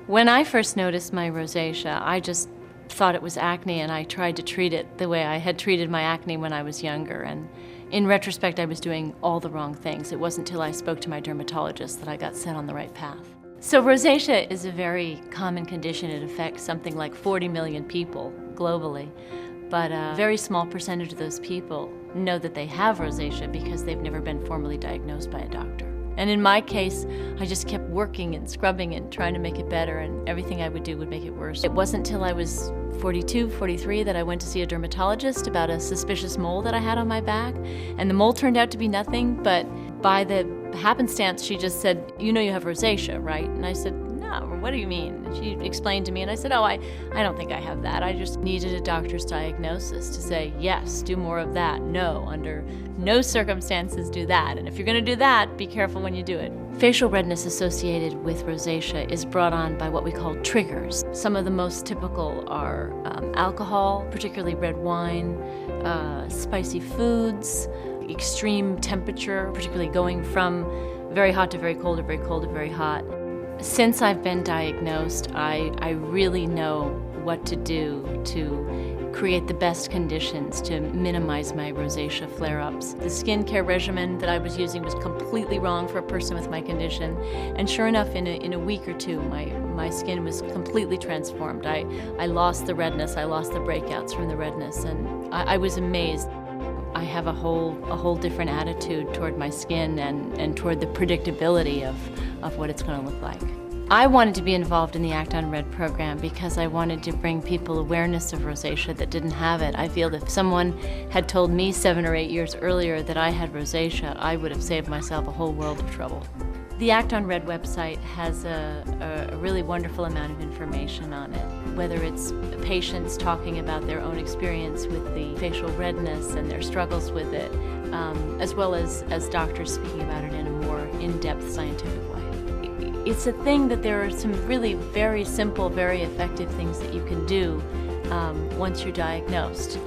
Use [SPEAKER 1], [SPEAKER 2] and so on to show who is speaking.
[SPEAKER 1] When I first noticed my rosacea, I just thought it was acne, and I tried to treat it the way I had treated my acne when I was younger. And in retrospect, I was doing all the wrong things. It wasn't until I spoke to my dermatologist that I got set on the right path. So rosacea is a very common condition. It affects something like 40 million people globally. But a very small percentage of those people know that they have rosacea because they've never been formally diagnosed by a doctor. And in my case, I just kept working and scrubbing and trying to make it better, and everything I would do would make it worse. It wasn't until I was 42, 43 that I went to see a dermatologist about a suspicious mole that I had on my back. And the mole turned out to be nothing, but by the happenstance, she just said, "You know you have rosacea, right?" And I said, "No, what do you mean?" And she explained to me, and I said, I don't think I have that. I just needed a doctor's diagnosis to say, yes, do more of that. No, under no circumstances do that. And if you're gonna do that, be careful when you do it. Facial redness associated with rosacea is brought on by what we call triggers. Some of the most typical are alcohol, particularly red wine, spicy foods, extreme temperature, particularly going from very hot to very cold or very cold to very hot. Since I've been diagnosed, I really know what to do to create the best conditions to minimize my rosacea flare-ups. The skincare regimen that I was using was completely wrong for a person with my condition, and sure enough, in a week or two, my skin was completely transformed. I lost the redness, I lost the breakouts from the redness, and I was amazed. I have a whole different attitude toward my skin and toward the predictability of what it's going to look like. I wanted to be involved in the Act on Red program because I wanted to bring people awareness of rosacea that didn't have it. I feel that if someone had told me 7 or 8 years earlier that I had rosacea, I would have saved myself a whole world of trouble. The Act on Red website has a really wonderful amount of information on it, whether it's patients talking about their own experience with the facial redness and their struggles with it, as well as doctors speaking about it in a more in-depth scientific way. It's a thing that there are some really very simple, very effective things that you can do once you're diagnosed.